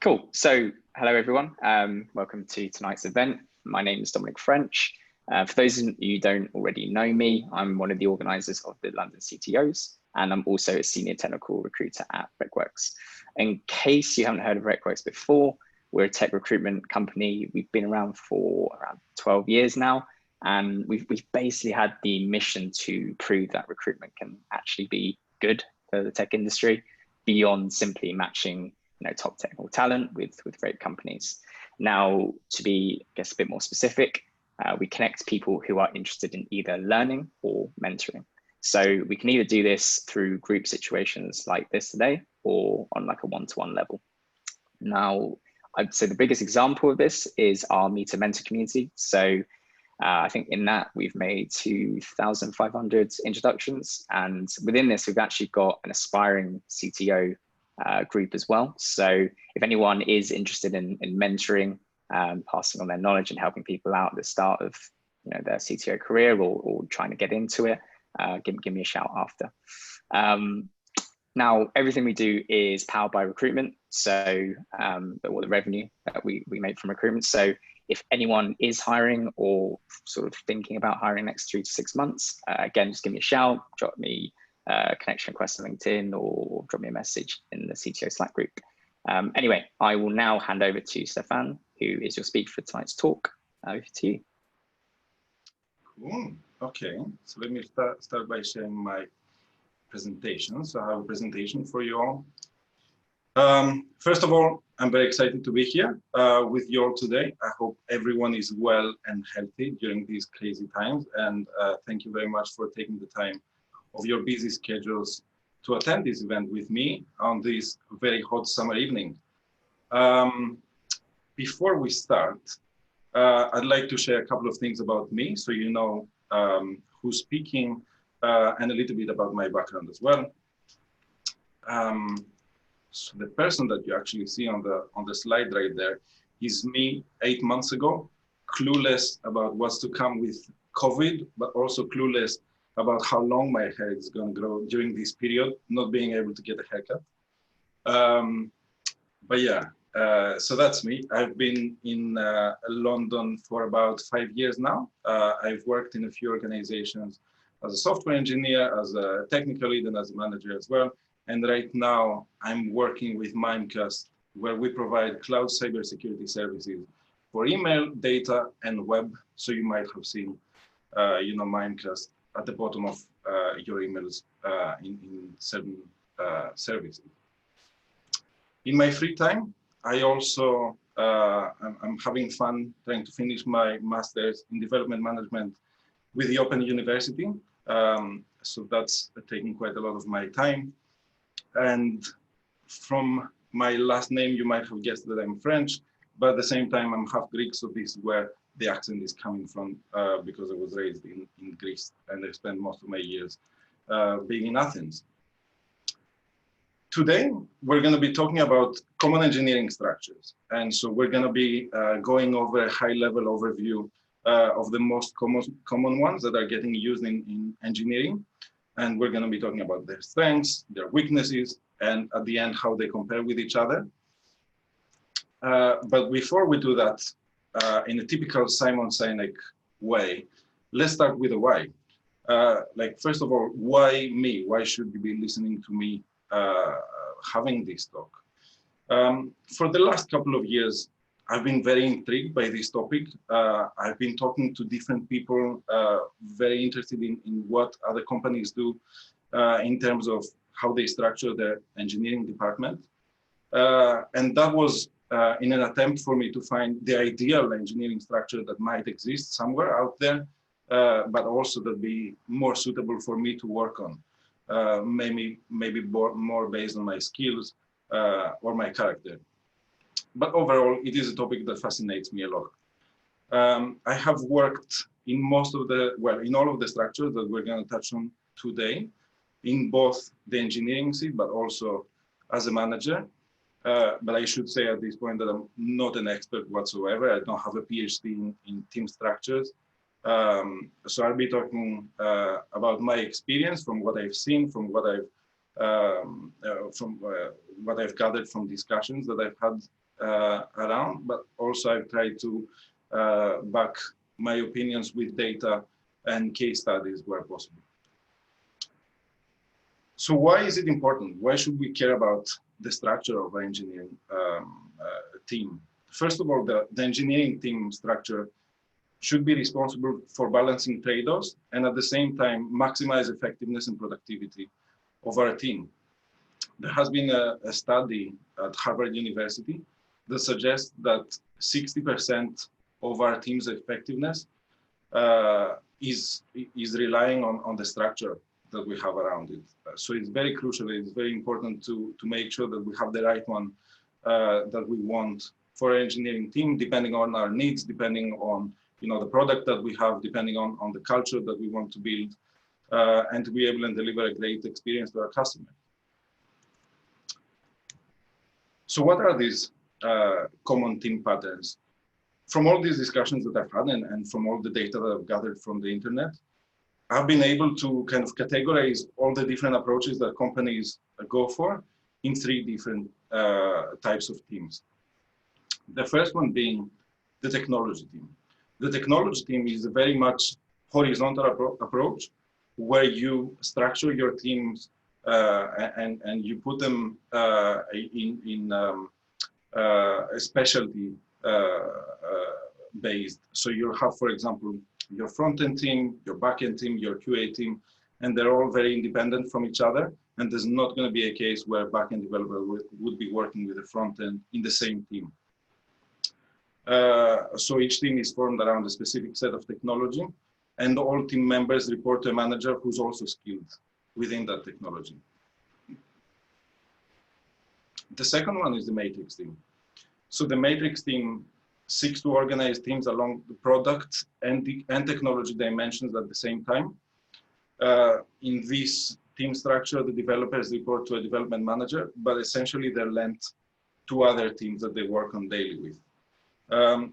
Cool. So hello, everyone. Welcome to tonight's event. My name is Dominic French. For those of you who don't already know me, I'm one of the organisers of the London CTOs, and I'm also a senior technical recruiter at RecWorks. In case you haven't heard of RecWorks before, we're a tech recruitment company. We've been around for around 12 years now, and we've basically had the mission to prove that recruitment can actually be good for the tech industry beyond simply matching top technical talent with great companies. Now, to be, I guess, a bit more specific, we connect people who are interested in either learning or mentoring. So we can either do this through group situations like this today or on like a one-to-one level. Now, I'd say the biggest example of this is our Meet a Mentor community. So I think in that we've made 2,500 introductions, and within this we've actually got an aspiring CTO group as well. So if anyone is interested in mentoring, passing on their knowledge and helping people out at the start of their CTO career or trying to get into it, give me a shout after. Now, everything we do is powered by recruitment, so all the revenue that we make from recruitment. So if anyone is hiring or sort of thinking about hiring next 3 to 6 months, again, just give me a shout, drop me a connection request on LinkedIn or drop me a message in the CTO Slack group. Anyway, I will now hand over to Stéphane, who is your speaker for tonight's talk. Over to you. Cool. Okay, so let me start by sharing my presentation. So I have a presentation for you all. First of all, I'm very excited to be here with you all today. I hope everyone is well and healthy during these crazy times. And thank you very much for taking the time of your busy schedules to attend this event with me on this very hot summer evening. Before we start, I'd like to share a couple of things about me so you know who's speaking and a little bit about my background as well. So the person that you actually see on the slide right there is me 8 months ago, clueless about what's to come with COVID, but also clueless about how long my hair is going to grow during this period, not being able to get a haircut. But yeah, so that's me. I've been in London for about 5 years now. I've worked in a few organizations as a software engineer, as a technical lead, and as a manager as well. And right now I'm working with Mimecast, where we provide cloud cybersecurity services for email, data, and web. So you might have seen, Mimecast at the bottom of your emails in certain services. In my free time, I also, I'm having fun trying to finish my master's in development management with the Open University. So that's taking quite a lot of my time. And from my last name, you might have guessed that I'm French, but at the same time, I'm half Greek, so this is where the accent is coming from because I was raised in Greece and I spent most of my years being in Athens. Today, we're going to be talking about common engineering structures. And so we're going to be going over a high-level overview of the most common ones that are getting used in engineering. And we're going to be talking about their strengths, their weaknesses, and at the end, how they compare with each other. But before we do that, in a typical Simon Sinek way, let's start with the why. First of all, why me? Why should you be listening to me having this talk? For the last couple of years, I've been very intrigued by this topic. I've been talking to different people, very interested in what other companies do in terms of how they structure their engineering department. And that was in an attempt for me to find the ideal engineering structure that might exist somewhere out there, but also that be more suitable for me to work on, maybe more based on my skills or my character. But overall, it is a topic that fascinates me a lot. I have worked in in all of the structures that we're going to touch on today, in both the engineering seat, but also as a manager. But I should say at this point that I'm not an expert whatsoever. I don't have a PhD in team structures. So I'll be talking about my experience from what I've seen, from what I've gathered from discussions that I've had around, but also I've tried to back my opinions with data and case studies where possible. So why is it important? Why should we care about the structure of our engineering team? First of all, the engineering team structure should be responsible for balancing trade-offs and at the same time maximize effectiveness and productivity of our team. There has been a study at Harvard University that suggests that 60% of our team's effectiveness is relying on the structure that we have around it. So it's very crucial, it's very important to make sure that we have the right one that we want for our engineering team, depending on our needs, depending on the product that we have, depending on the culture that we want to build, and to be able to deliver a great experience to our customer. So what are these common team patterns? From all these discussions that I've had and from all the data that I've gathered from the internet, I've been able to kind of categorize all the different approaches that companies go for in 3 different types of teams. The first one being the technology team. The technology team is a very much horizontal approach where you structure your teams and you put them in a specialty based. So you have, for example, your front-end team, your back-end team, your QA team, and they're all very independent from each other. And there's not going to be a case where back-end developer would be working with the front-end in the same team. So each team is formed around a specific set of technology, and all team members report to a manager who's also skilled within that technology. The second one is the matrix team. So the matrix team seeks to organize teams along the product and technology dimensions at the same time. In this team structure, the developers report to a development manager, but essentially they're lent to other teams that they work on daily with.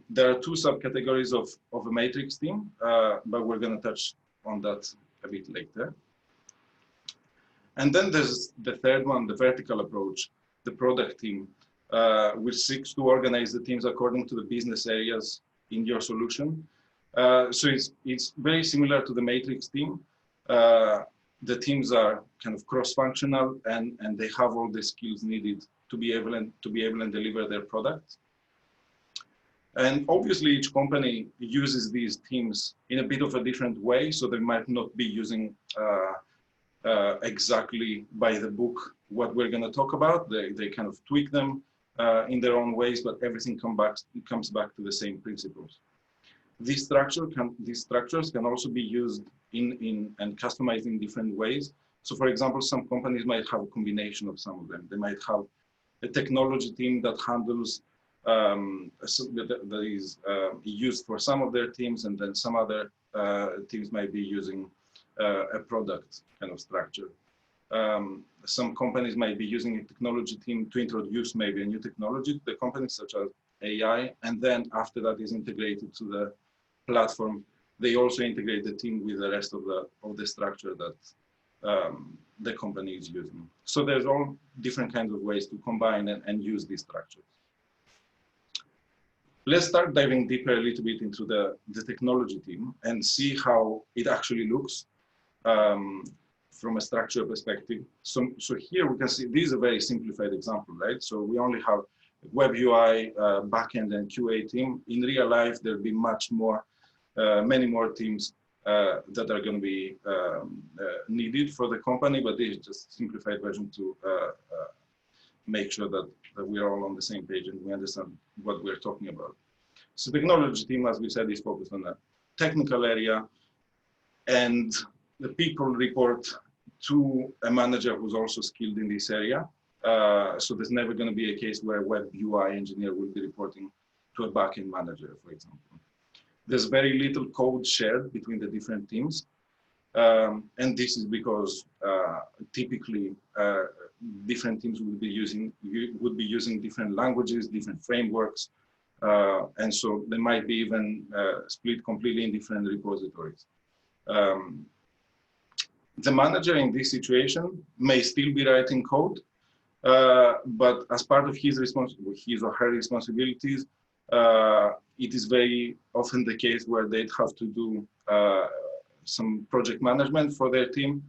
There are 2 subcategories of a matrix team, but we're going to touch on that a bit later. And then there's the third one, the vertical approach, the product team, which seeks to organize the teams according to the business areas in your solution. So it's very similar to the matrix team. The teams are kind of cross-functional and they have all the skills needed to be able to deliver their product. And obviously each company uses these teams in a bit of a different way, so they might not be using exactly by the book what we're going to talk about. They kind of tweak them in their own ways, but everything comes back to the same principles. These structures can also be used in and customized in different ways. So for example, some companies might have a combination of some of them. They might have a technology team that handles that is used for some of their teams, and then some other teams might be using a product kind of structure. Some companies might be using a technology team to introduce maybe a new technology to the company, such as AI, and then after that is integrated to the platform, they also integrate the team with the rest of the structure that the company is using. So there's all different kinds of ways to combine and use these structures. Let's start diving deeper a little bit into the technology team and see how it actually looks from a structure perspective. So here we can see, this is a very simplified example, right? So we only have web UI, backend and QA team. In real life, there'll be much more, many more teams that are going to be needed for the company, but this is just a simplified version to make sure that we are all on the same page and we understand what we're talking about. So the technology team, as we said, is focused on the technical area, and the people report to a manager who's also skilled in this area. So there's never going to be a case where a web UI engineer will be reporting to a backend manager, for example. There's very little code shared between the different teams. And this is because typically different teams would be using different languages, different frameworks, and so they might be even split completely in different repositories. The manager in this situation may still be writing code, But as part of his or her responsibilities, it is very often the case where they'd have to do some project management for their team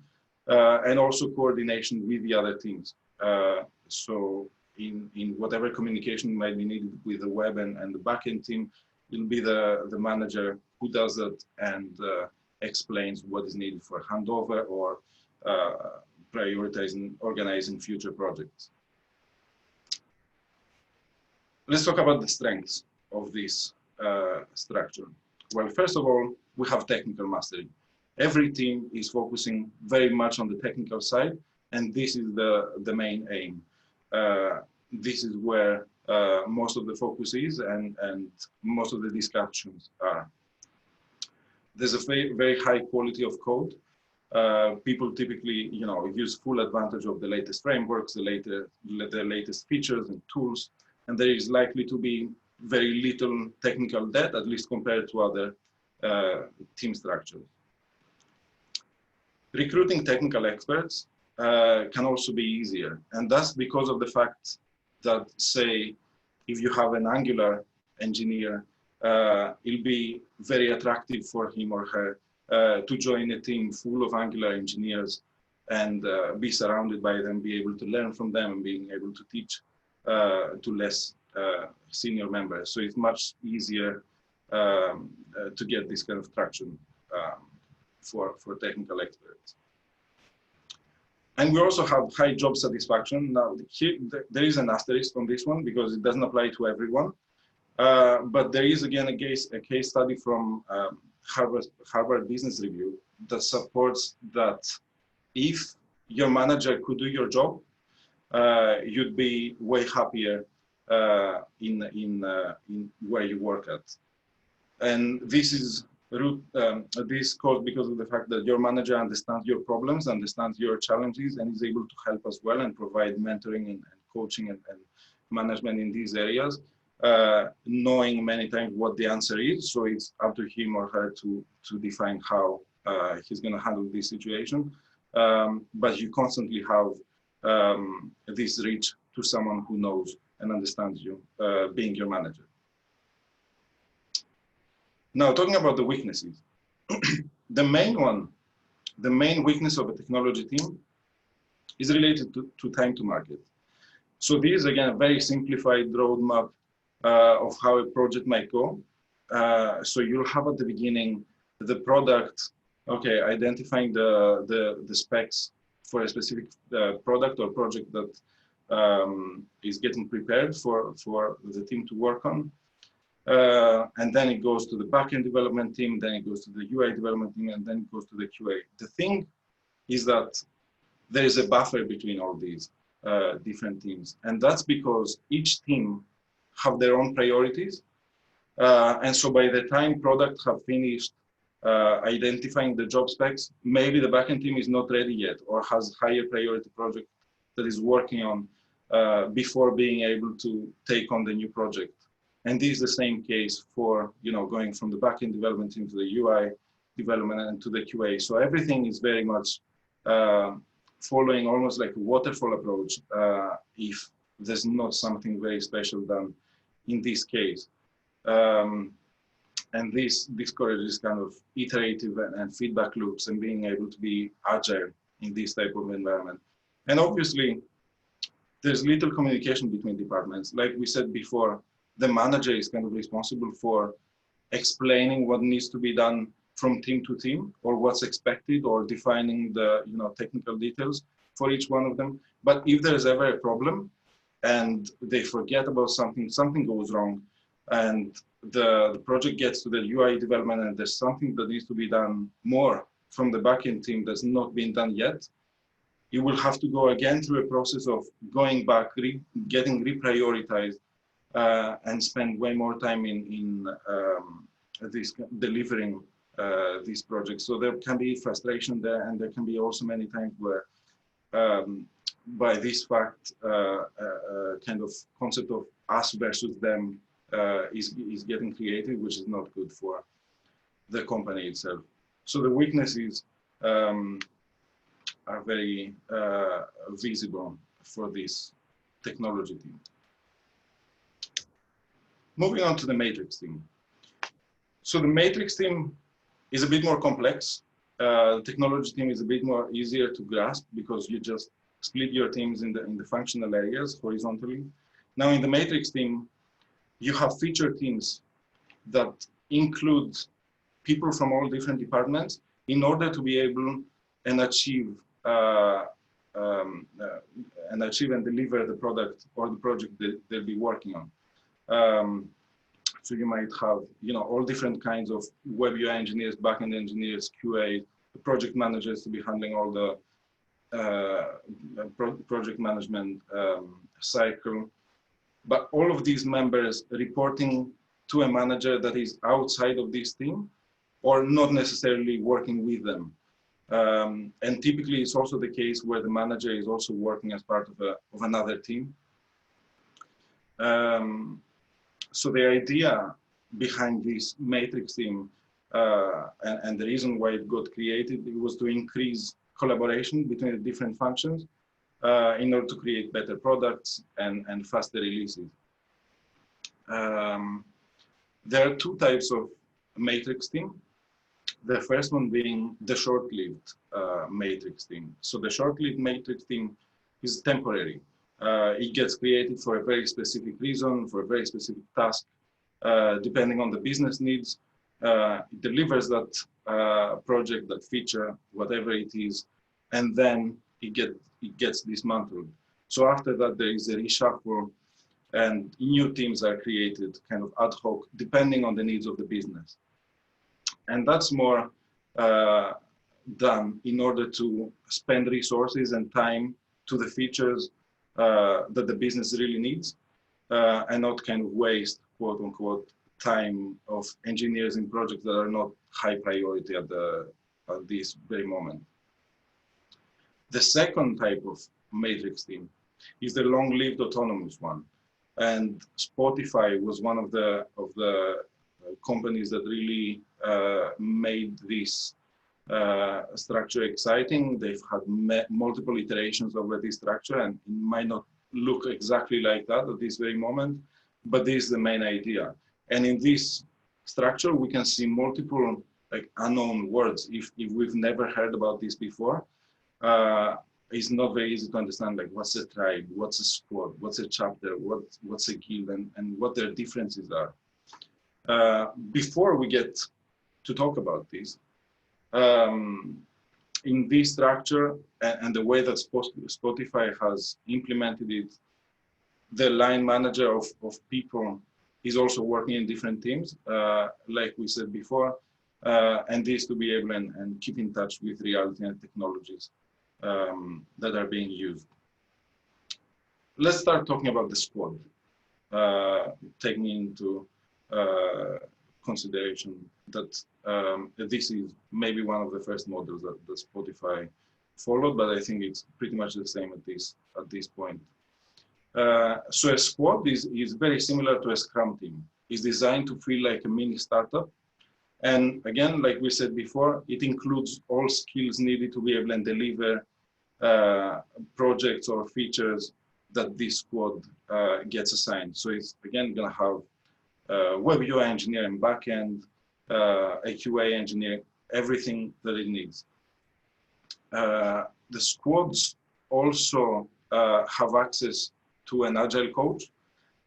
and also coordination with the other teams. So in whatever communication might be needed with the web and the backend team, it'll be the manager who does that and explains what is needed for handover or prioritizing, organizing future projects. Let's talk about the strengths of this structure. Well, first of all, we have technical mastery. Every team is focusing very much on the technical side, and this is the main aim. This is where most of the focus is and most of the discussions are. There's a very high quality of code. People typically, use full advantage of the latest frameworks, the latest features and tools, and there is likely to be very little technical debt, at least compared to other team structures. Recruiting technical experts can also be easier, and that's because of the fact that, say, if you have an Angular engineer, it'll be very attractive for him or her to join a team full of Angular engineers and be surrounded by them, be able to learn from them, and being able to teach to less senior members. So it's much easier to get this kind of traction for technical experts. And we also have high job satisfaction. Now, here, there is an asterisk on this one because it doesn't apply to everyone. But there is, again, a case study from Harvard Business Review that supports that if your manager could do your job, you'd be way happier in where you work at. And this is this caused because of the fact that your manager understands your problems, understands your challenges, and is able to help as well and provide mentoring and coaching and management in these areas, knowing many times what the answer is. So it's up to him or her to define how he's going to handle this situation. But you constantly have this reach to someone who knows and understands you, being your manager. Now, talking about the weaknesses, the main weakness of a technology team is related to time to market. So this is, again, a very simplified roadmap of how a project might go. So you'll have at the beginning the product, okay, identifying the specs for a specific product or project that is getting prepared for the team to work on. And then it goes to the backend development team, then it goes to the UI development team, and then it goes to the QA. The thing is that there is a buffer between all these different teams. And that's because each team have their own priorities. And so by the time product have finished identifying the job specs, maybe the backend team is not ready yet or has higher priority project that is working on before being able to take on the new project. And this is the same case for, going from the backend development team to the UI development and to the QA. So everything is very much following almost like a waterfall approach if there's not something very special done in this case. And this discourages kind of iterative and feedback loops and being able to be agile in this type of environment. And obviously, there's little communication between departments. Like we said before, the manager is kind of responsible for explaining what needs to be done from team to team or what's expected or defining the technical details for each one of them. But if there's ever a problem and they forget about something goes wrong, and the project gets to the UI development and there's something that needs to be done more from the backend team that's not been done yet, you will have to go again through a process of going back, getting reprioritized, and spend way more time in delivering these projects. So there can be frustration there, and there can be also many times where by this fact, kind of concept of us versus them is getting created, which is not good for the company itself. So the weaknesses are very visible for this technology team. Moving on to the matrix team. So the matrix team is a bit more complex. The technology team is a bit more easier to grasp because you just split your teams in the functional areas horizontally. Now in the matrix team, you have feature teams that include people from all different departments in order to be able and achieve and deliver the product or the project that they'll be working on. So you might have, all different kinds of web UI engineers, backend engineers, QA, the project managers to be handling all the project management cycle. But all of these members reporting to a manager that is outside of this team or not necessarily working with them. And typically it's also the case where the manager is also working as part of another team. So the idea behind this matrix team and the reason why it got created, it was to increase collaboration between the different functions in order to create better products and faster releases. There are two types of matrix team. The first one being the short-lived matrix team. So the short-lived matrix team is temporary. It gets created for a very specific reason, for a very specific task, depending on the business needs. It delivers that project, that feature, whatever it is, and then it gets dismantled. So after that, there is a reshuffle and new teams are created kind of ad hoc, depending on the needs of the business. And that's more done in order to spend resources and time to the features that the business really needs and not kind of waste, quote unquote, time of engineers in projects that are not high priority at this very moment. The second type of matrix team is the long-lived autonomous one. And Spotify was one of the companies that really made this structure exciting. They've had multiple iterations over this structure, and it might not look exactly like that at this very moment, but this is the main idea. And in this structure, we can see multiple like unknown words. If we've never heard about this before, it's not very easy to understand, like what's a tribe, what's a squad, what's a chapter, what's a guild, and what their differences are. Before we get to talk about this, in this structure and the way that Spotify has implemented it, the line manager of people is also working in different teams, like we said before, and this to be able and keep in touch with reality and technologies that are being used. Let's start talking about the squad, taking into consideration that this is maybe one of the first models that Spotify followed, but I think it's pretty much the same at this point. So a squad is very similar to a Scrum team. It's designed to feel like a mini startup. And again, like we said before, it includes all skills needed to be able to deliver projects or features that this squad gets assigned. So it's again going to have web UI engineer and backend, a QA engineer, everything that it needs. The squads also have access to an agile coach,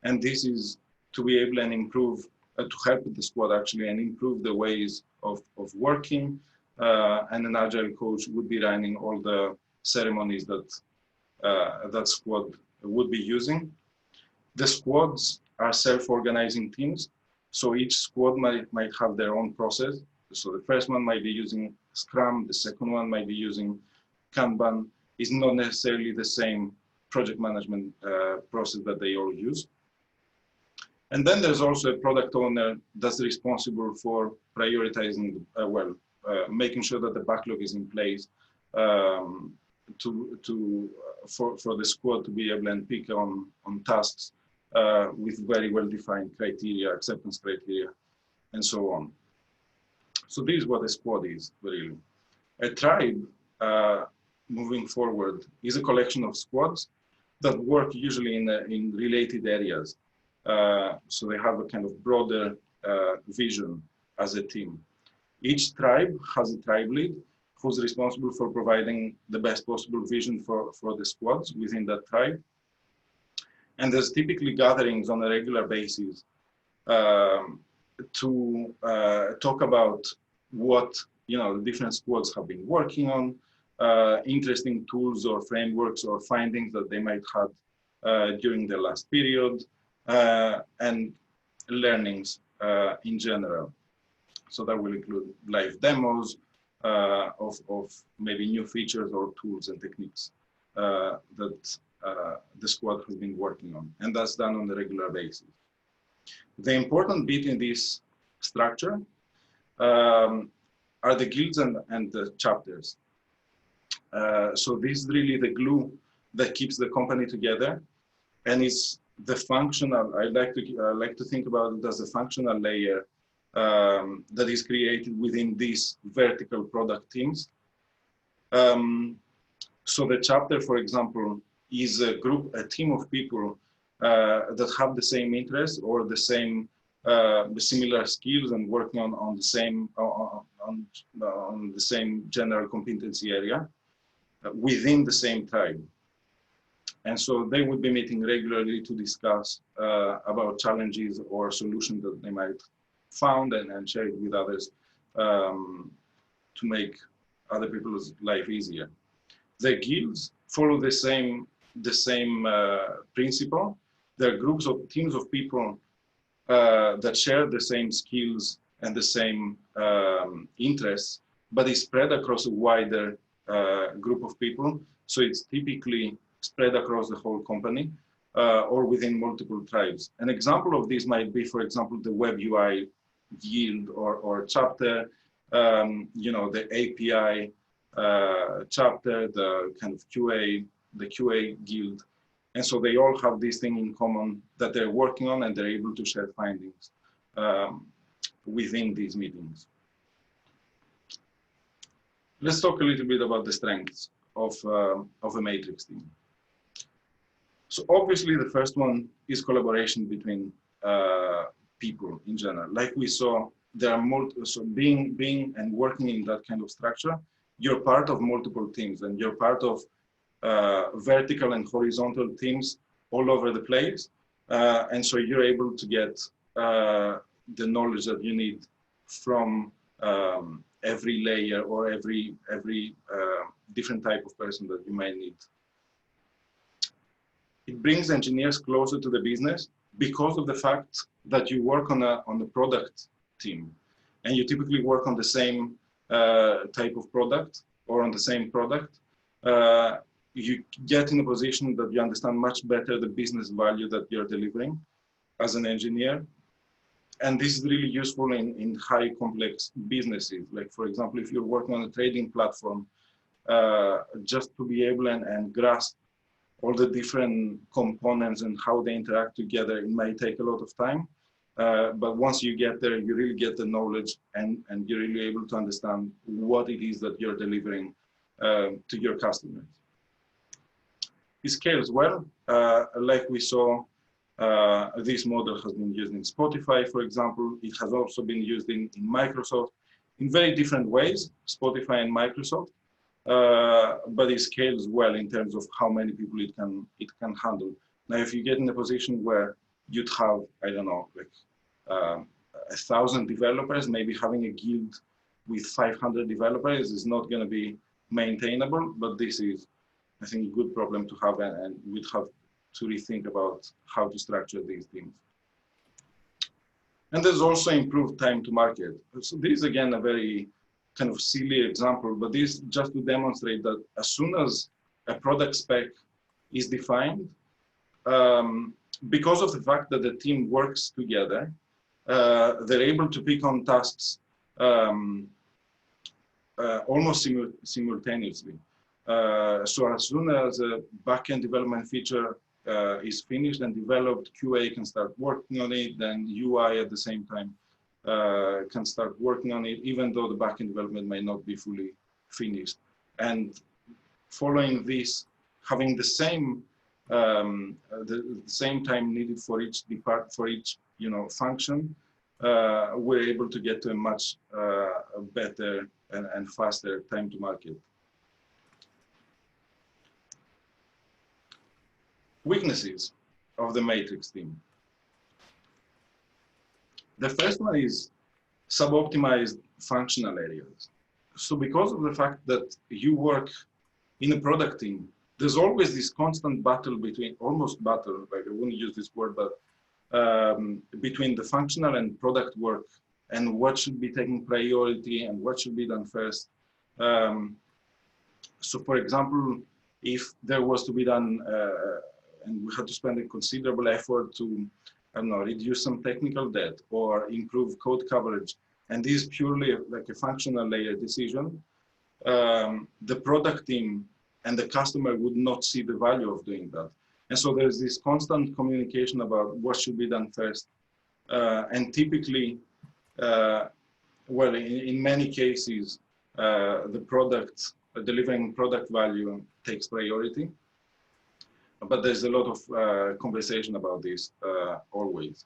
and this is to be able and improve, to help the squad actually and improve the ways of working, and an agile coach would be running all the ceremonies that that squad would be using. The squads are self-organizing teams, so each squad might have their own process. So the first one might be using Scrum, the second one might be using Kanban. It's not necessarily the same project management process that they all use. And then there's also a product owner that's responsible for prioritizing, making sure that the backlog is in place for the squad to be able and pick on tasks with very well-defined criteria, acceptance criteria, and so on. So this is what a squad is, really. A tribe, moving forward, is a collection of squads that work usually in related areas. So they have a kind of broader vision as a team. Each tribe has a tribe lead who's responsible for providing the best possible vision for the squads within that tribe. And there's typically gatherings on a regular basis to talk about what the different squads have been working on, interesting tools or frameworks or findings that they might have during the last period, and learnings in general. So that will include live demos of maybe new features or tools and techniques that the squad has been working on, and that's done on a regular basis. The important bit in this structure are the guilds and the chapters. So this is really the glue that keeps the company together, and it's the functional. I like to think about it as a functional layer that is created within these vertical product teams. So the chapter, for example, is a team of people that have the same interests or the similar skills and working on the same general competency area within the same tribe. And so they would be meeting regularly to discuss about challenges or solutions that they might found and share it with others to make other people's life easier. The guilds follow the same principle. They're groups of teams of people that share the same skills and the same interests, but it's spread across a wider group of people. So it's typically spread across the whole company or within multiple tribes. An example of this might be, for example, the web UI guild or chapter, the API chapter, the kind of the QA guild. And so they all have this thing in common that they're working on, and they're able to share findings within these meetings. Let's talk a little bit about the strengths of a matrix team. So obviously the first one is collaboration between people in general. Like we saw, there are so being and working in that kind of structure, you're part of multiple teams, and you're part of vertical and horizontal teams all over the place. And so you're able to get the knowledge that you need from every layer or every different type of person that you might need. It brings engineers closer to the business because of the fact that you work on a product team, and you typically work on the same type of product or on the same product. You get in a position that you understand much better the business value that you're delivering as an engineer. And this is really useful in high complex businesses. Like, for example, if you're working on a trading platform, just to be able and grasp all the different components and how they interact together, it might take a lot of time. But once you get there, you really get the knowledge, and you're really able to understand what it is that you're delivering to your customers. It scales well. Like we saw, this model has been used in Spotify, for example. It has also been used in Microsoft in very different ways, Spotify and Microsoft. But it scales well in terms of how many people it can handle. Now, if you get in a position where you'd have, I don't know, like 1,000 developers, maybe having a guild with 500 developers is not going to be maintainable, but this is, I think, a good problem to have, and we'd have to rethink about how to structure these things. And there's also improved time to market. So this is, again, a very kind of silly example, but this just to demonstrate that as soon as a product spec is defined, because of the fact that the team works together, they're able to pick on tasks almost simultaneously. So as soon as a backend development feature is finished and developed, QA can start working on it, then UI at the same time can start working on it, even though the backend development may not be fully finished. And following this, having the same the same time needed for each function, we're able to get to a much better and faster time to market. Weaknesses of the matrix team. The first one is sub-optimized functional areas. So because of the fact that you work in a product team, there's always this constant battle between, almost battle, like I wouldn't use this word, but between the functional and product work and what should be taking priority and what should be done first. So for example, if there was to be done, and we had to spend a considerable effort to, I don't know, reduce some technical debt or improve code coverage, and this is purely like a functional layer decision, the product team and the customer would not see the value of doing that. And so there's this constant communication about what should be done first. And typically, well, in many cases, the product, delivering product value takes priority. But there's a lot of conversation about this always.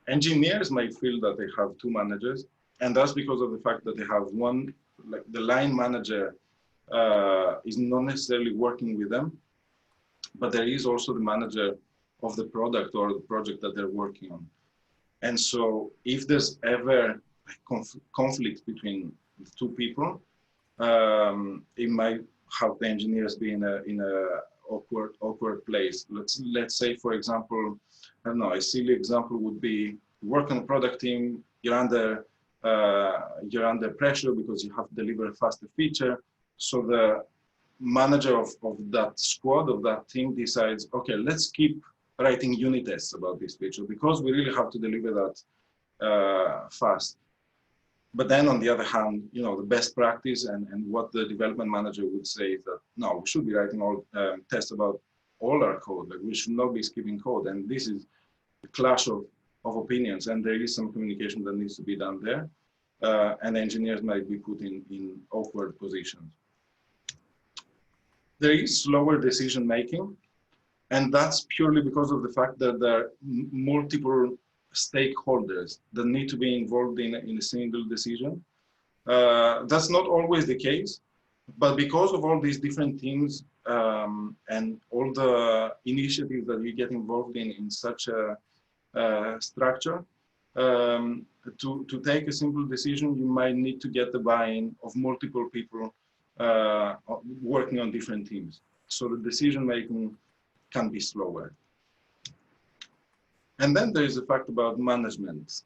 Engineers might feel that they have two managers, and that's because of the fact that they have one, like the line manager is not necessarily working with them, but there is also the manager of the product or the project that they're working on. And so if there's ever a conflict between the two people, it might have the engineers be in a awkward place. Let's say, for example, I don't know, a silly example would be work on a product team, you're under pressure because you have to deliver a faster feature. So the manager of that squad, of that team decides, okay, let's keep writing unit tests about this feature because we really have to deliver that fast. But then on the other hand, you know, the best practice and what the development manager would say is that, no, we should be writing all tests about all our code. Like we should not be skipping code. And this is a clash of opinions. And there is some communication that needs to be done there. And engineers might be put in awkward positions. There is slower decision making. And that's purely because of the fact that there are multiple stakeholders that need to be involved in a single decision. That's not always the case, but because of all these different teams and all the initiatives that you get involved in such a structure, to take a simple decision, you might need to get the buy-in of multiple people working on different teams. So the decision making can be slower. And then there is the fact about management.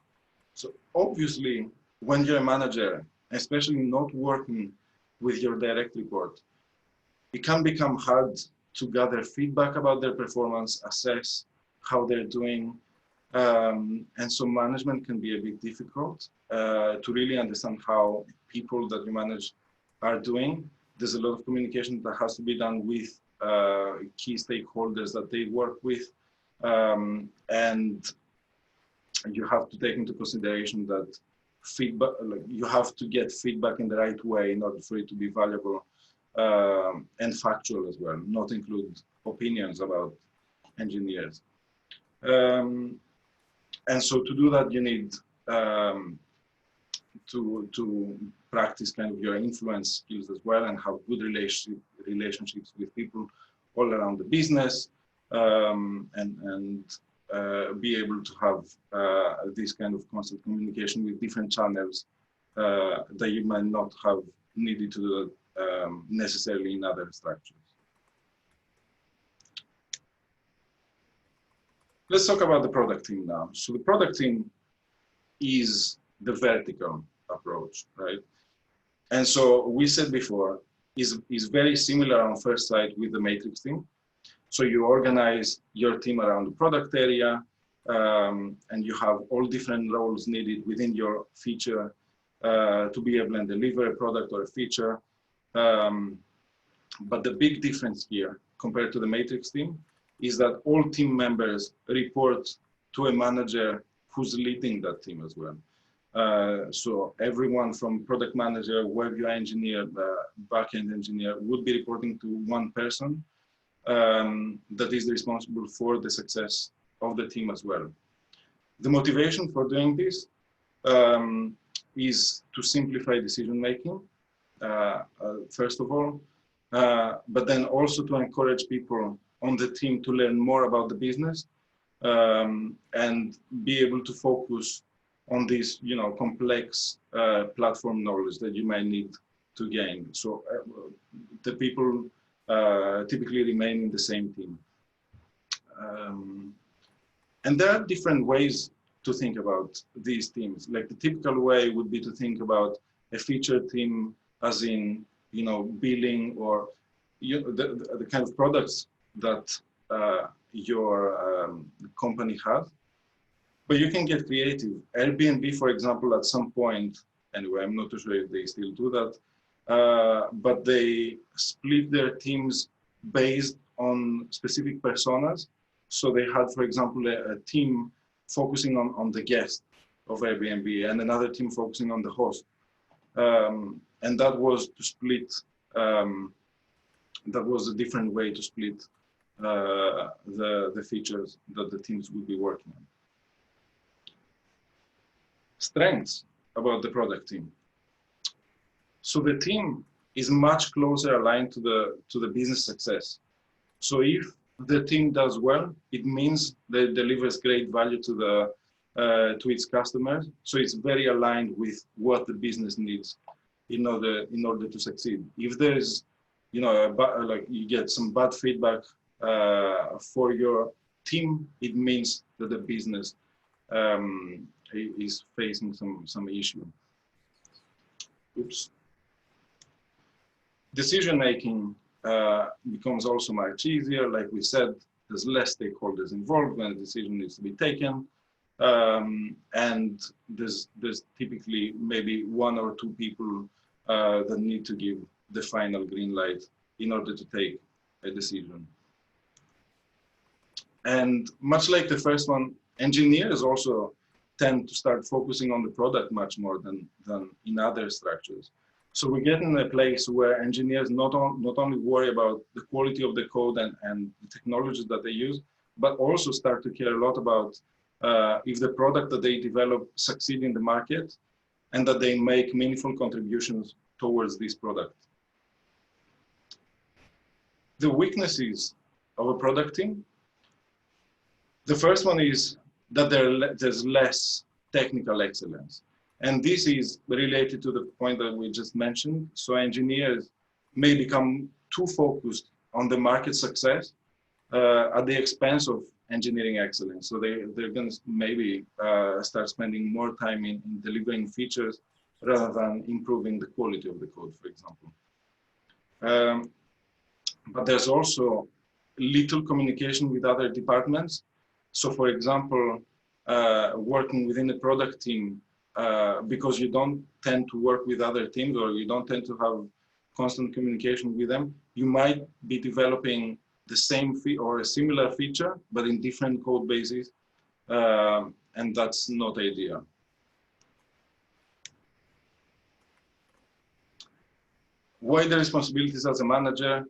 So obviously, when you're a manager, especially not working with your direct report, it can become hard to gather feedback about their performance, assess how they're doing. And so management can be a bit difficult to really understand how people that you manage are doing. There's a lot of communication that has to be done with key stakeholders that they work with. And you have to take into consideration that feedback, like you have to get feedback in the right way in order for it to be valuable and factual as well, not include opinions about engineers. And so to do that, you need to practice kind of your influence skills as well and have good relationships with people all around the business. And be able to have this kind of constant communication with different channels that you might not have needed to do necessarily in other structures. Let's talk about the product team now. So the product team is the vertical approach, right? And so we said before, is very similar on first sight with the matrix team. So you organize your team around the product area, and you have all different roles needed within your feature to be able to deliver a product or a feature. But the big difference here compared to the matrix team is that all team members report to a manager who's leading that team as well. So everyone from product manager, web UI engineer, backend engineer would be reporting to one person. that is responsible for the success of the team as well. The motivation for doing this is to simplify decision making, first of all, but then also to encourage people on the team to learn more about the business and be able to focus on this, complex platform knowledge that you might need to gain. So the people typically remain in the same team. And there are different ways to think about these teams. Like the typical way would be to think about a feature team as in, billing or the kind of products that your company has. But you can get creative. Airbnb, for example, at some point, anyway, I'm not too sure if they still do that, but they split their teams based on specific personas. So they had, for example, a team focusing on the guest of Airbnb and another team focusing on the host. And that was to split, that was a different way to split the features that the teams would be working on. Strengths about the product team. So the team is much closer aligned to the business success. So if the team does well, it means that it delivers great value to its customers. So it's very aligned with what the business needs in order to succeed. If there's, like you get some bad feedback for your team, it means that the business is facing some issue. Oops. Decision making becomes also much easier. Like we said, there's less stakeholders involved when a decision needs to be taken. And there's typically maybe one or two people that need to give the final green light in order to take a decision. And much like the first one, engineers also tend to start focusing on the product much more than in other structures. So we get in a place where engineers not only worry about the quality of the code and the technologies that they use, but also start to care a lot about if the product that they develop succeed in the market and that they make meaningful contributions towards this product. The weaknesses of a product team. The first one is that there's less technical excellence. And this is related to the point that we just mentioned. So engineers may become too focused on the market success at the expense of engineering excellence. So they're going to maybe start spending more time in delivering features rather than improving the quality of the code, for example. But there's also little communication with other departments. So for example, working within a product team, because you don't tend to work with other teams or you don't tend to have constant communication with them, you might be developing the same or a similar feature, but in different code bases, and that's not ideal. Why the responsibilities as a manager?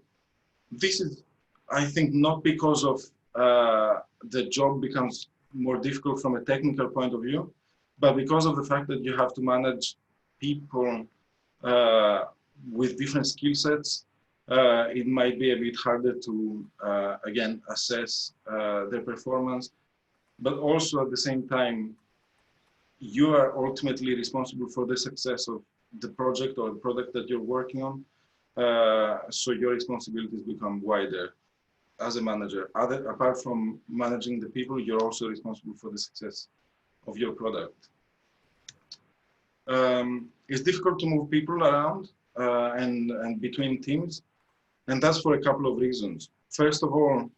This is, I think, not because of the job becomes more difficult from a technical point of view, but because of the fact that you have to manage people with different skill sets. It might be a bit harder to, again, assess their performance, but also at the same time, you are ultimately responsible for the success of the project or the product that you're working on. So your responsibilities become wider as a manager. Apart from managing the people, you're also responsible for the success of your product. It's difficult to move people around and between teams. And that's for a couple of reasons. First of all,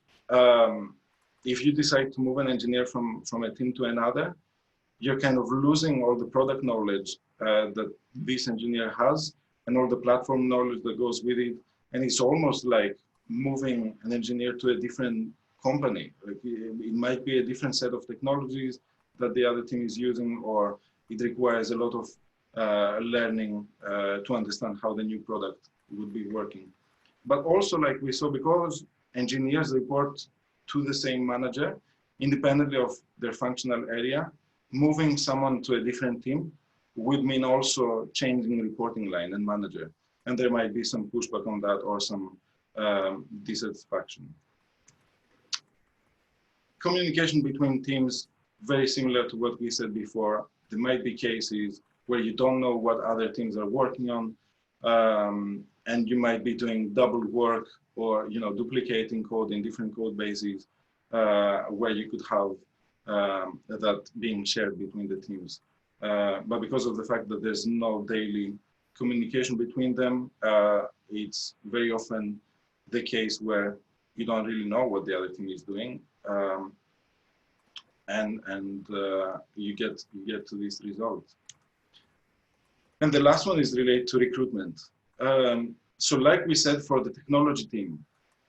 if you decide to move an engineer from a team to another, you're kind of losing all the product knowledge that this engineer has and all the platform knowledge that goes with it. And it's almost like moving an engineer to a different company. Like it might be a different set of technologies that the other team is using, or it requires a lot of learning to understand how the new product would be working. But also, like we saw, because engineers report to the same manager, independently of their functional area. Moving someone to a different team would mean also changing reporting line and manager. And there might be some pushback on that or some dissatisfaction. Communication between teams, very similar to what we said before. There might be cases where you don't know what other teams are working on, and you might be doing double work or duplicating code in different code bases, where you could have that being shared between the teams. But because of the fact that there's no daily communication between them, it's very often the case where you don't really know what the other team is doing, and you get to this result. And the last one is related to recruitment. So like we said, for the technology team,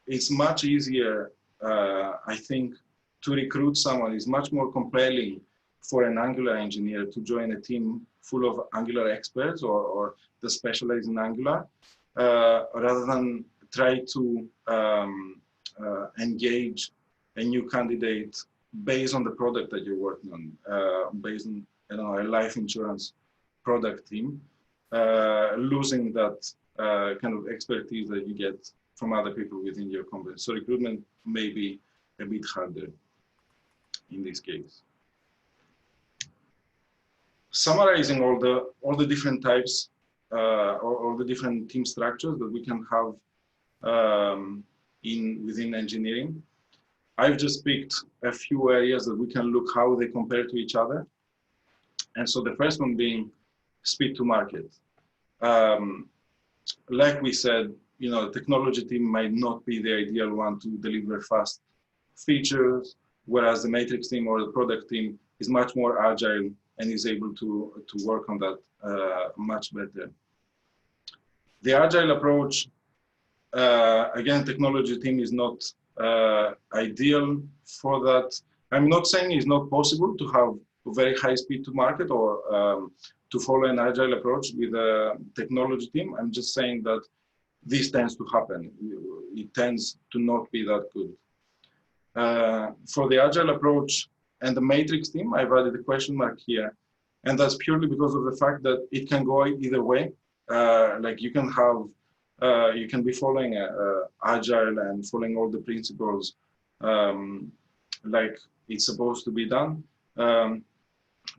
it's much easier, I think, to recruit someone. It's much more compelling for an Angular engineer to join a team full of Angular experts or that specialize in Angular, rather than try to engage a new candidate based on the product that you're working on, based on a life insurance product team, losing that kind of expertise that you get from other people within your company. So recruitment may be a bit harder in this case. Summarizing all the different types or all the different team structures that we can have within engineering, I've just picked a few areas that we can look how they compare to each other. And so the first one being speed to market. Like we said, the technology team might not be the ideal one to deliver fast features, whereas the matrix team or the product team is much more agile and is able to work on that much better. The agile approach, again, technology team is not ideal for that. I'm not saying it's not possible to have very high speed to market or to follow an agile approach with a technology team. I'm just saying that this tends to happen. It tends to not be that good. For the agile approach and the matrix team, I've added a question mark here. And that's purely because of the fact that it can go either way. Like you can have, you can be following agile and following all the principles like it's supposed to be done.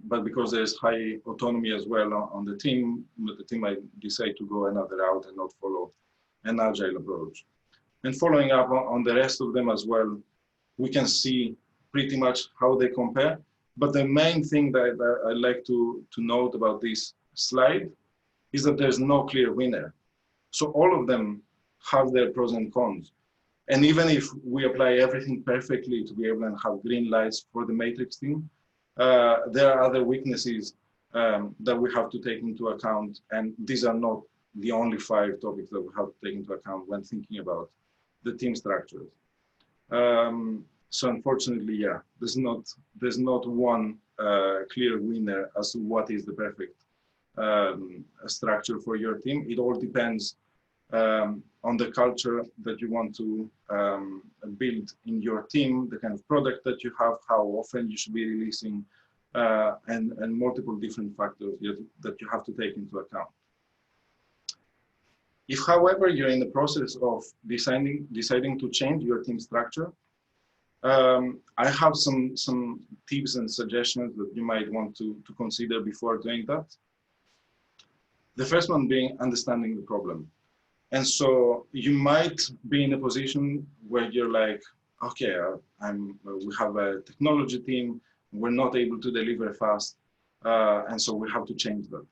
But because there's high autonomy as well on the team might decide to go another route and not follow an agile approach. And following up on the rest of them as well, we can see pretty much how they compare. But the main thing that I'd like to note about this slide is that there's no clear winner. So all of them have their pros and cons. And even if we apply everything perfectly to be able to have green lights for the matrix team, there are other weaknesses that we have to take into account. And these are not the only 5 topics that we have to take into account when thinking about the team structures. So unfortunately, yeah, there's not one clear winner as to what is the perfect structure for your team. It all depends on the culture that you want to build in your team, the kind of product that you have, how often you should be releasing, and multiple different factors that you have to take into account. If, however, you're in the process of deciding to change your team structure, I have some tips and suggestions that you might want to consider before doing that. The first one being understanding the problem. And so you might be in a position where you're like, okay, we have a technology team, we're not able to deliver fast, and so we have to change that.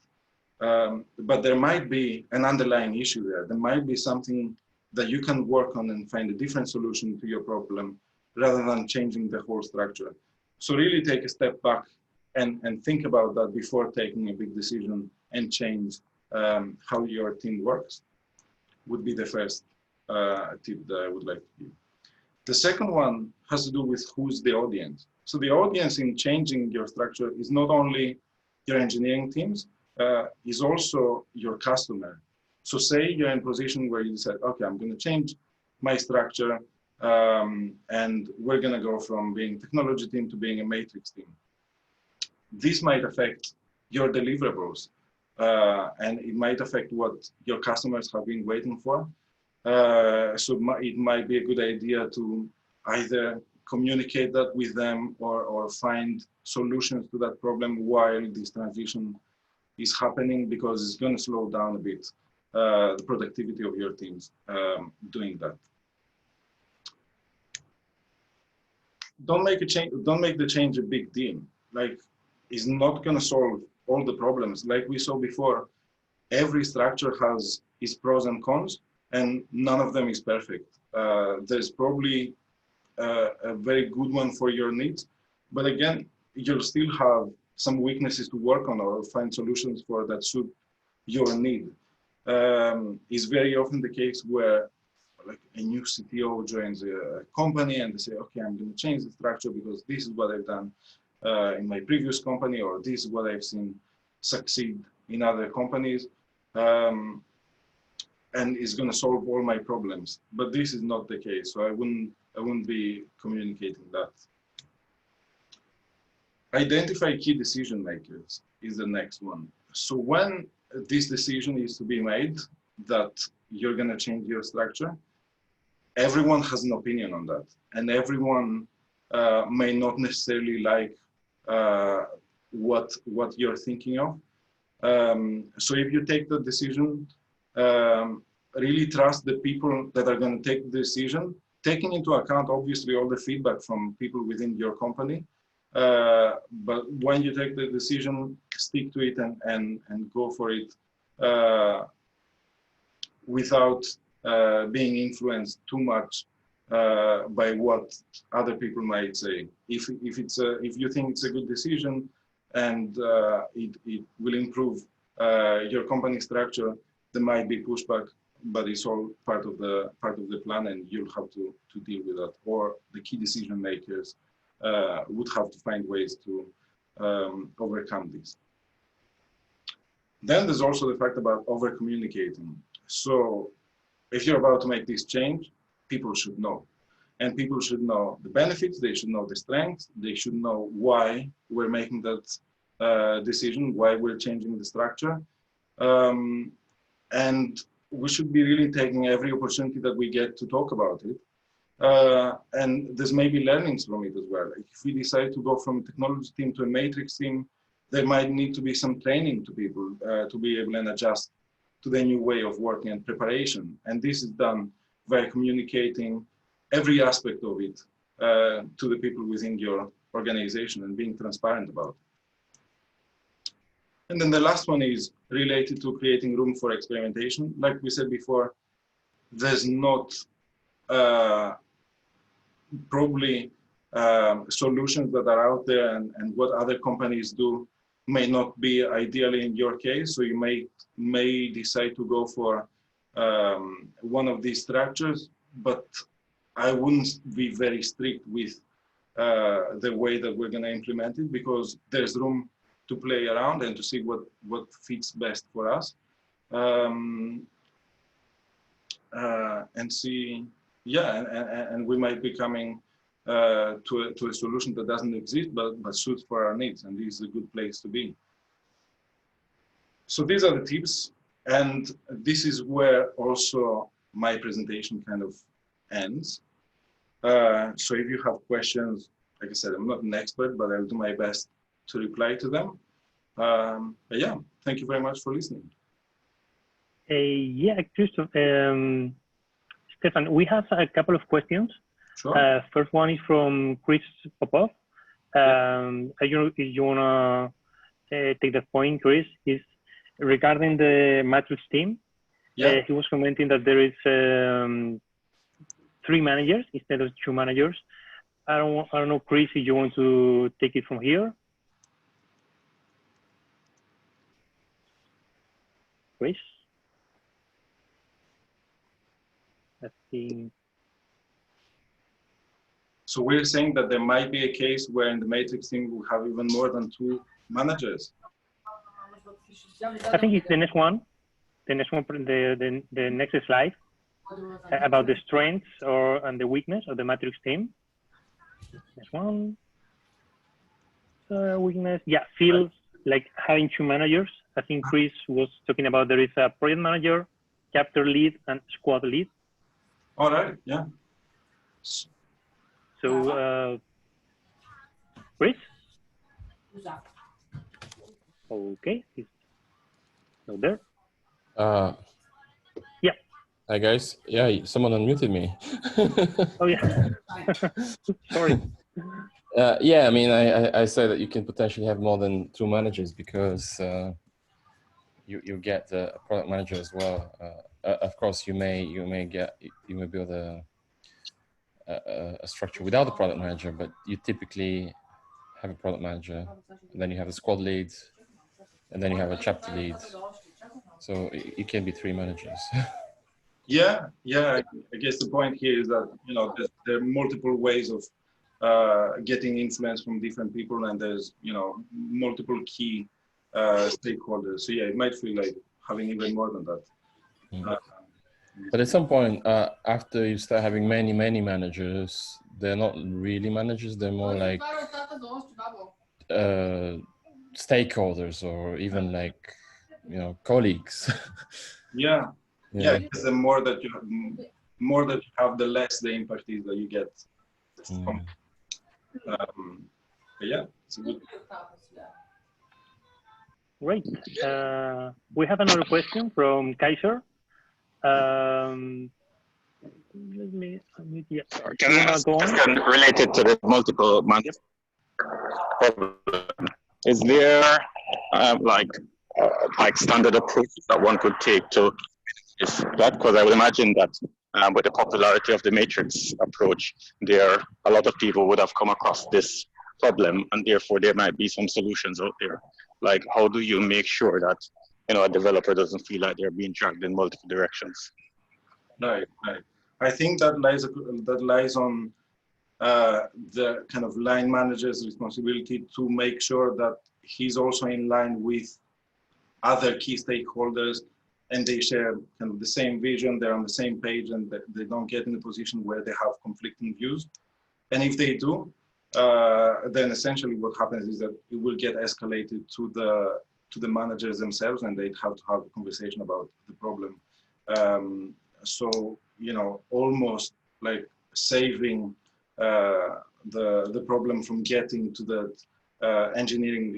But there might be an underlying issue there. There might be something that you can work on and find a different solution to your problem rather than changing the whole structure. So really take a step back and think about that before taking a big decision and change how your team works. Would be the first tip that I would like to give. The second one has to do with who's the audience. So the audience in changing your structure is not only your engineering teams, is also your customer. So say you're in a position where you said, okay, I'm going to change my structure and we're going to go from being technology team to being a matrix team. This might affect your deliverables, and it might affect what your customers have been waiting for. So it might be a good idea to either communicate that with them or find solutions to that problem while this transition is happening, because it's going to slow down a bit the productivity of your teams doing that. Don't make the change a big deal. Like, it's not going to solve all the problems. Like we saw before, every structure has its pros and cons, and none of them is perfect. There's probably a very good one for your needs, but again, you'll still have some weaknesses to work on or find solutions for that suit your need. It's very often the case where, like, a new CTO joins a company and they say, okay, I'm going to change the structure because this is what I've done in my previous company, or this is what I've seen succeed in other companies, and it's going to solve all my problems. But this is not the case, so I wouldn't be communicating that. Identify key decision makers is the next one. So when this decision is to be made that you're going to change your structure, everyone has an opinion on that, and everyone may not necessarily like what you're thinking of. So if you take the decision, really trust the people that are going to take the decision, taking into account obviously all the feedback from people within your company. But when you take the decision, stick to it and go for it without being influenced too much by what other people might say. If you think it's a good decision and it will improve your company structure, there might be pushback, but it's all part of the plan, and you'll have to deal with that. Or the key decision makers would have to find ways to overcome this. Then there's also the fact about over communicating. So if you're about to make this change, people should know. And people should know the benefits, they should know the strengths, they should know why we're making that decision, why we're changing the structure. And we should be really taking every opportunity that we get to talk about it. And there's maybe learnings from it as well. Like, if we decide to go from a technology team to a matrix team, there might need to be some training to people to be able to adjust to the new way of working and preparation. And this is done by communicating every aspect of it to the people within your organization and being transparent about it. And then the last one is related to creating room for experimentation. Like we said before, there's not probably solutions that are out there, and what other companies do may not be ideally in your case. So you may decide to go for one of these structures, but I wouldn't be very strict with the way that we're going to implement it, because there's room to play around and to see what fits best for us, and see, yeah, and we might be coming to a solution that doesn't exist but suits for our needs, and this is a good place to be. So these are the tips, and this is where also my presentation kind of ends. So if you have questions, like I said, I'm not an expert, but I'll do my best to reply to them. But yeah, thank you very much for listening. Yeah, Christoph, Stefan, we have a couple of questions. Sure. First one is from Chris Popov. If you want to take the point, Chris, is regarding the matrix team. Yeah. He was commenting that there is 3 managers instead of 2 managers. I don't know, Chris, if you want to take it from here. Chris? I think. So we're saying that there might be a case where in the matrix team we have even more than 2 managers. I think it's the next one. The next one, the next slide. about the strengths and the weakness of the matrix team. Next one. Weakness. Yeah, feels like having two managers. I think Chris was talking about there is a project manager, chapter lead, and squad lead. All right. Yeah. So, Chris? Okay, he's not there. Yeah. Hi guys. Yeah, someone unmuted me. Oh yeah. Sorry. Yeah, I mean, I say that you can potentially have more than two managers because you get a product manager as well. Of course, you may build a structure without a product manager, but you typically have a product manager, and then you have a squad lead, and then you have a chapter lead. So it can be three managers. Yeah. I guess the point here is that there are multiple ways of getting influence from different people, and there's multiple key stakeholders. So yeah, it might feel like having even more than that. But at some point, after you start having many managers, they're not really managers. They're more like stakeholders, or even like colleagues. Yeah. Because the more that you have, the less the impact is that you get. But yeah, it's a good. Great. We have another question from Kaiser. Let me unmute. Yeah. Can I ask a question related to the multiple managers? Is there like standard approaches that one could take to that? Because I would imagine that with the popularity of the matrix approach, a lot of people would have come across this problem, and therefore there might be some solutions out there. Like, how do you make sure that a developer doesn't feel like they're being dragged in multiple directions? Right. I think that lies on the kind of line manager's responsibility to make sure that he's also in line with other key stakeholders, and they share kind of the same vision, they're on the same page, and they don't get in a position where they have conflicting views. And if they do, then essentially what happens is that it will get escalated to the managers themselves, and they'd have to have a conversation about the problem. So almost like saving the problem from getting to the engineers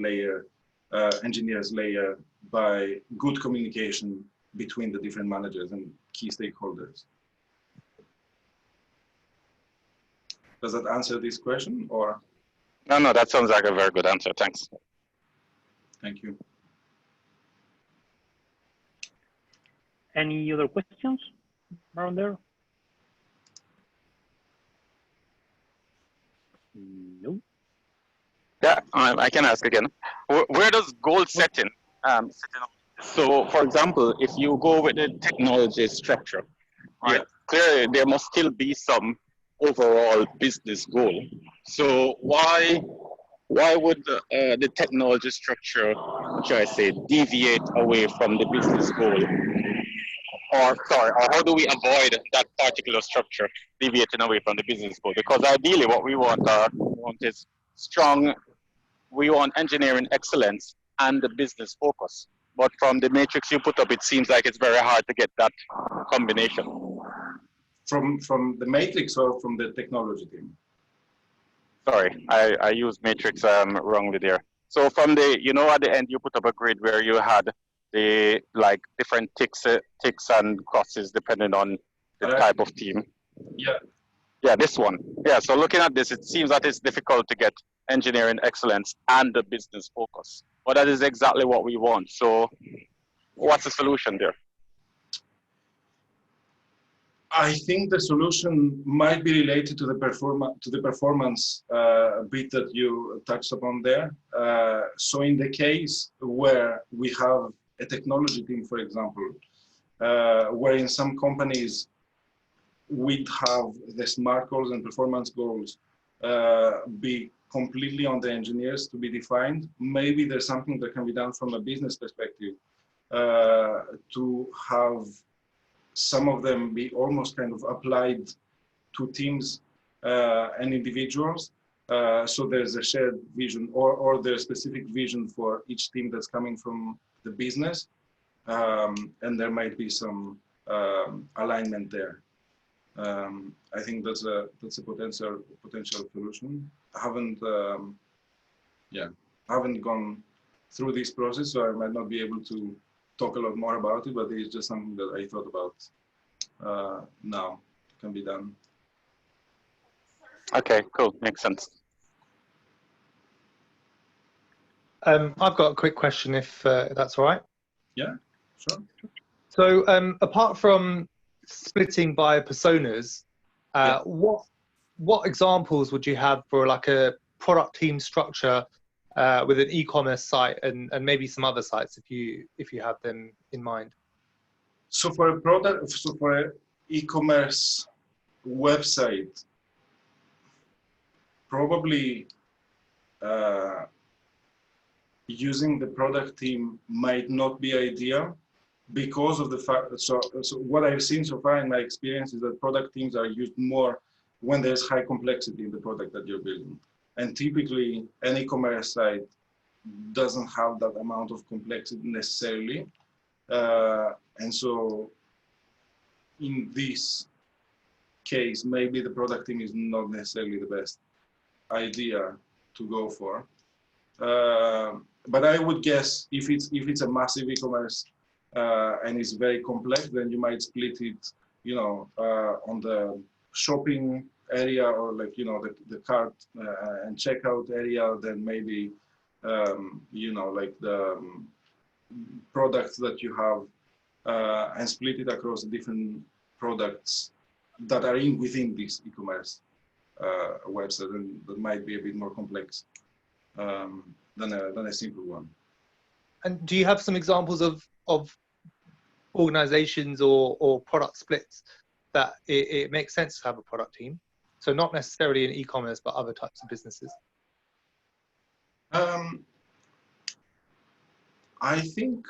layer by good communication between the different managers and key stakeholders. Does that answer this question, or? No, that sounds like a very good answer. Thanks. Thank you. Any other questions around there? No. Yeah, I can ask again. Where does goal setting sit in? So, for example, if you go with the technology structure, right, clearly there must still be some overall business goal. So why would the technology structure, should I say, deviate away from the business goal? Or how do we avoid that particular structure deviating away from the business goal? Because ideally what we want is strong, we want engineering excellence and the business focus. But from the matrix you put up, it seems like it's very hard to get that combination. From the matrix or from the technology team? Sorry, I used matrix wrongly there. So from the, at the end you put up a grid where you had the different ticks and crosses depending on the type of team. Yeah, this one. Yeah, so looking at this, it seems that it's difficult to get engineering excellence and the business focus. But that is exactly what we want. So what's the solution there? I think the solution might be related to the performance bit that you touched upon there. So in the case where we have a technology team, for example, where in some companies we'd have the SMART goals and performance goals be completely on the engineers to be defined. Maybe there's something that can be done from a business perspective to have some of them be almost kind of applied to teams and individuals. So there's a shared vision or there's specific vision for each team that's coming from the business. And there might be some alignment there. I think that's a potential solution. I haven't gone through this process, so I might not be able to talk a lot more about it, but it's just something that I thought about now can be done. Okay, cool, makes sense. I've got a quick question, if that's all right. Yeah, sure. So apart from splitting by personas, what examples would you have for like a product team structure with an e-commerce site and maybe some other sites if you have them in mind? So for a product, so for an e-commerce website, probably using the product team might not be ideal because of the fact. So what I've seen so far in my experience is that product teams are used more when there's high complexity in the product that you're building. And typically, an e-commerce site doesn't have that amount of complexity necessarily. And so in this case, maybe the product team is not necessarily the best idea to go for. But I would guess if it's a massive e-commerce and it's very complex, then you might split it, on the shopping area or like, the cart and checkout area, then maybe, like the products that you have and split it across different products that are within this e-commerce website, and that might be a bit more complex than a simple one. And do you have some examples of organizations or product splits that it makes sense to have a product team? So not necessarily in e-commerce, but other types of businesses. I think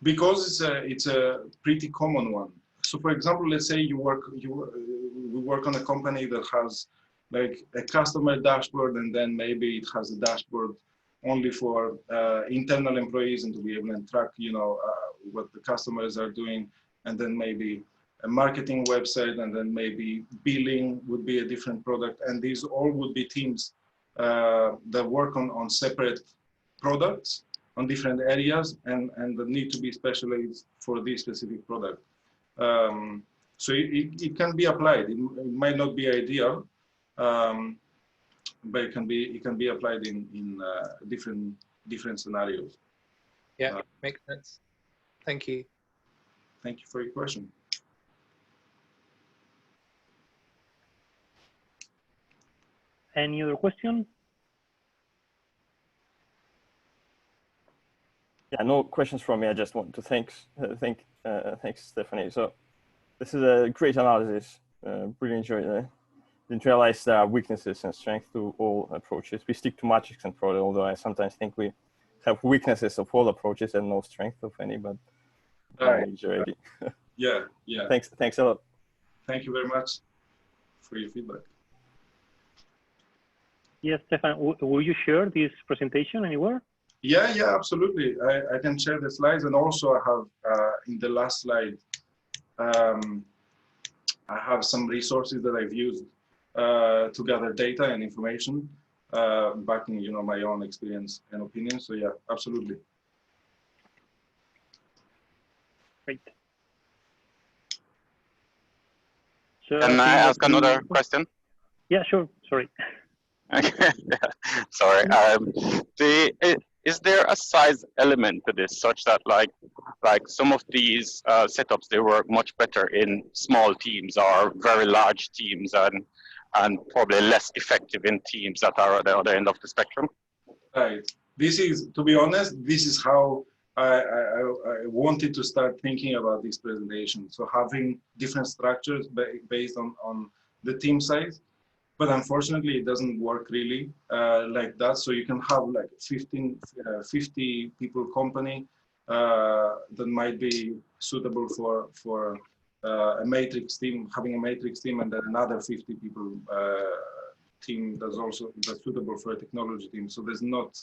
because it's a pretty common one. So for example, let's say we work on a company that has like a customer dashboard, and then maybe it has a dashboard only for internal employees and to be able to track, what the customers are doing, and then maybe a marketing website, and then maybe billing would be a different product. And these all would be teams that work on separate products on different areas and that need to be specialized for this specific product. So it can be applied. It might not be ideal, but it can be applied in different scenarios. Yeah, makes sense. Thank you. Thank you for your question. Any other question? Yeah, no questions from me. I just want to thanks Stephanie. So this is a great analysis. Really enjoyed it. Didn't realize there are weaknesses and strengths to all approaches. We stick to matrix and product, although I sometimes think we have weaknesses of all approaches and no strength of any, but I enjoyed it. Yeah. Thanks a lot. Thank you very much for your feedback. Yes, Stefan, will you share this presentation anywhere? Yeah, absolutely. I can share the slides, and also I have in the last slide, I have some resources that I've used to gather data and information, backing my own experience and opinion. So yeah, absolutely. Great. So Can I ask another question? Yeah, sure. Sorry. Sorry. Is there a size element to this, such that like some of these setups, they work much better in small teams or very large teams, and probably less effective in teams that are at the other end of the spectrum? Right. This is, to be honest, this is how I wanted to start thinking about this presentation. So having different structures based on the team size. But unfortunately, it doesn't work really like that. So you can have like 50 people company that might be suitable for a matrix team, having a matrix team, and then another 50 people team that's suitable for a technology team. So there's not,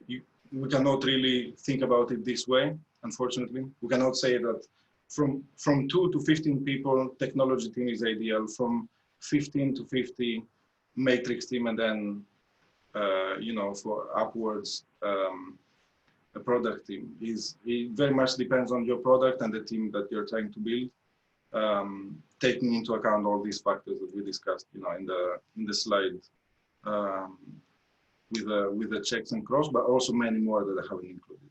we cannot really think about it this way, unfortunately. We cannot say that from 2 to 15 people, technology team is ideal, from 15 to 50 matrix team, and then, you know, for upwards, a product team. It very much depends on your product and the team that you're trying to build, taking into account all these factors that we discussed, you know, in the slide, with the checks and cross, but also many more that I haven't included.